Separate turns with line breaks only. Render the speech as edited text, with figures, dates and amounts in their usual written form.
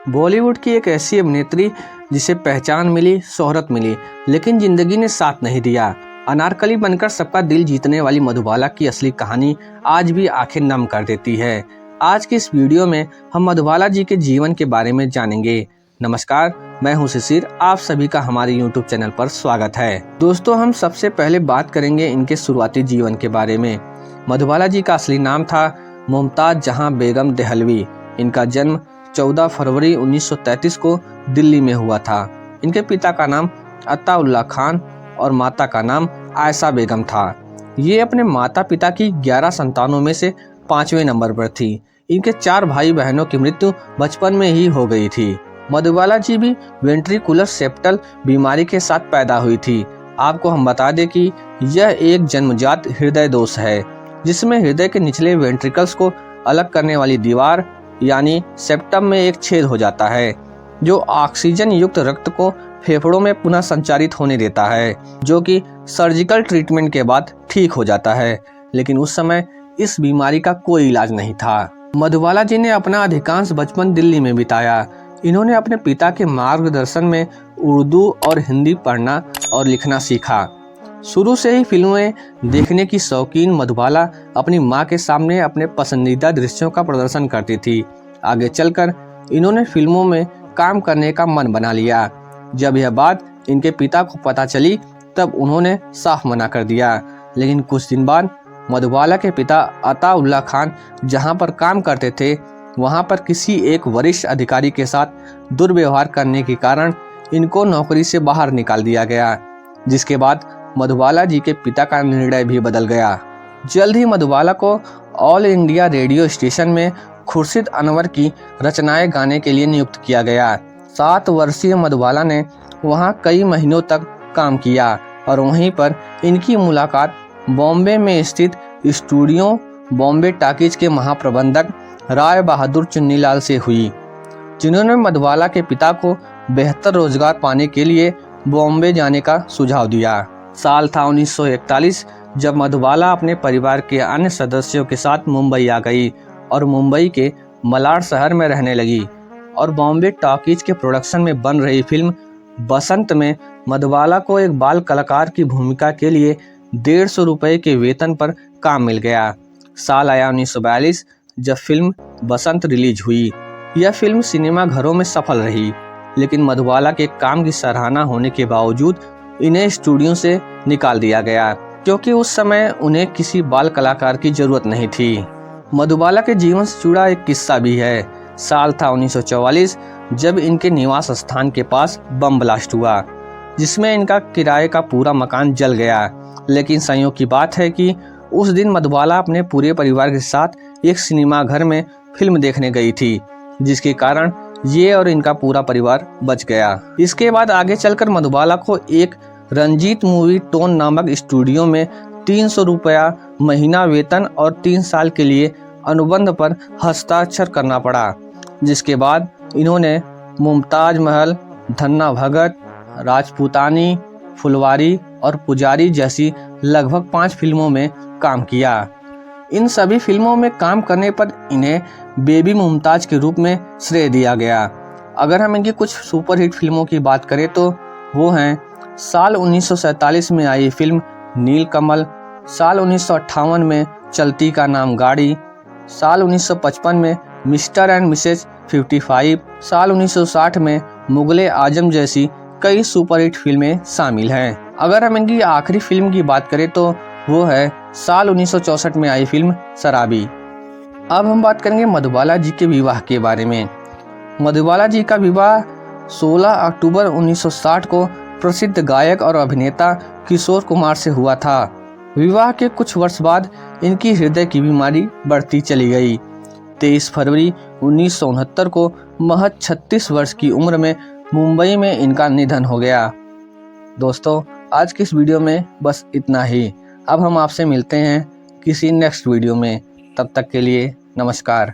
बॉलीवुड की एक ऐसी अभिनेत्री जिसे पहचान मिली, शोहरत मिली, लेकिन जिंदगी ने साथ नहीं दिया। अनारकली बनकर सबका दिल जीतने वाली मधुबाला की असली कहानी आज भी आंखें नम कर देती है। आज की इस वीडियो में हम मधुबाला जी के जीवन के बारे में जानेंगे। नमस्कार, मैं हूं शिशिर, आप सभी का हमारे YouTube चैनल पर स्वागत है। दोस्तों, हम सबसे पहले बात करेंगे इनके शुरुआती जीवन के बारे में। मधुबाला जी का असली नाम था मुमताज जहां बेगम देहलवी। इनका जन्म 14 फरवरी 1933 को दिल्ली में हुआ था। इनके पिता का नाम अताउल्ला खान और माता का नाम आयशा बेगम था। ये अपने माता पिता की 11 संतानों में से 5वें नंबर पर थी। इनके 4 भाई बहनों की मृत्यु बचपन में ही हो गई थी। मधुबाला जी भी वेंट्रिकुलर सेप्टल बीमारी के साथ पैदा हुई थी। आपको हम बता दें कि यह एक जन्मजात हृदय दोष है, जिसमें हृदय के निचले वेंट्रिकल्स को अलग करने वाली दीवार यानी सेप्टम में एक छेद हो जाता है, जो ऑक्सीजन युक्त रक्त को फेफड़ों में पुनः संचारित होने देता है, जो कि सर्जिकल ट्रीटमेंट के बाद ठीक हो जाता है। लेकिन उस समय इस बीमारी का कोई इलाज नहीं था। मधुबाला जी ने अपना अधिकांश बचपन दिल्ली में बिताया। इन्होंने अपने पिता के मार्गदर्शन में उर्दू और हिंदी पढ़ना और लिखना सीखा। शुरू से ही फिल्में देखने की शौकीन मधुबाला अपनी मां के सामने अपने पसंदीदा दृश्यों का प्रदर्शन करती थी। आगे चलकर इन्होंने फिल्मों में काम करने का मन बना लिया। जब यह बात इनके पिता को पता चली, तब उन्होंने साफ मना कर दिया। लेकिन कुछ दिन बाद मधुबाला के पिता अताउल्ला खान जहां पर काम करते थे, वहां पर किसी एक वरिष्ठ अधिकारी के साथ दुर्व्यवहार करने के कारण इनको नौकरी से बाहर निकाल दिया गया, जिसके बाद मधुबाला जी के पिता का निर्णय भी बदल गया। जल्द ही मधुबाला को ऑल इंडिया रेडियो स्टेशन में खुर्शीद अनवर की रचनाएं गाने के लिए नियुक्त किया गया। 7 वर्षीय मधुबाला ने वहां कई महीनों तक काम किया और वहीं पर इनकी मुलाकात बॉम्बे में स्थित स्टूडियो बॉम्बे टॉकीज के महाप्रबंधक राय बहादुर चुन्नीलाल से हुई, जिन्होंने मधुबाला के पिता को बेहतर रोजगार पाने के लिए बॉम्बे जाने का सुझाव दिया। साल था 1941, जब मधुबाला अपने परिवार के अन्य सदस्यों के साथ मुंबई आ गई और मुंबई के मलाड शहर में रहने लगी और बॉम्बे टॉकीज के प्रोडक्शन में बन रही फिल्म बसंत में मधुबाला को एक बाल कलाकार की भूमिका के लिए 150 रुपये के वेतन पर काम मिल गया। साल आया 1942, जब फिल्म बसंत रिलीज हुई। यह फिल्म सिनेमा घरों में सफल रही, लेकिन मधुबाला के काम की सराहना होने के बावजूद इन्हें स्टूडियो से निकाल दिया गया, क्योंकि उस समय उन्हें किसी बाल कलाकार की जरूरत नहीं थी। मधुबाला के जीवन से जुड़ा एक किस्सा भी है। साल था 1944, जब इनके निवास स्थान के पास बम ब्लास्ट हुआ, जिसमें इनका किराए का पूरा मकान जल गया। लेकिन संयोग की बात है कि उस दिन मधुबाला अपने पूरे परिवार के साथ एक सिनेमा घर में फिल्म देखने गई थी, जिसके कारण ये और इनका पूरा परिवार बच गया। इसके बाद आगे चलकर मधुबाला को एक रंजीत मूवी टोन नामक स्टूडियो में 300 रुपया महीना वेतन और 3 साल के लिए अनुबंध पर हस्ताक्षर करना पड़ा, जिसके बाद इन्होंने मुमताज महल, धन्ना भगत, राजपूतानी, फुलवारी और पुजारी जैसी लगभग 5 फिल्मों में काम किया। इन सभी फिल्मों में काम करने पर इन्हें बेबी मुमताज के रूप में श्रेय दिया गया। अगर हम इनकी कुछ सुपरहिट फिल्मों की बात करें तो वो हैं साल 1947 में आई फिल्म नीलकमल, साल 1958 में चलती का नाम गाड़ी, साल 1955 में मिस्टर एंड मिसेज 55, साल 1960 में मुगले आजम जैसी कई सुपरहिट फिल्में शामिल हैं। अगर हम इनकी आखिरी फिल्म की बात करें तो वो है साल 1964 में आई फिल्म शराबी। अब हम बात करेंगे मधुबाला जी के विवाह के बारे में। मधुबाला जी का विवाह 16 अक्टूबर 1960 को प्रसिद्ध गायक और अभिनेता किशोर कुमार से हुआ था। विवाह के कुछ वर्ष बाद इनकी हृदय की बीमारी बढ़ती चली गई। 23 फरवरी 1969 को महज 36 वर्ष की उम्र में मुंबई में इनका निधन हो गया। दोस्तों, आज की इस वीडियो में बस इतना ही। अब हम आपसे मिलते हैं किसी नेक्स्ट वीडियो में। तब तक के लिए नमस्कार।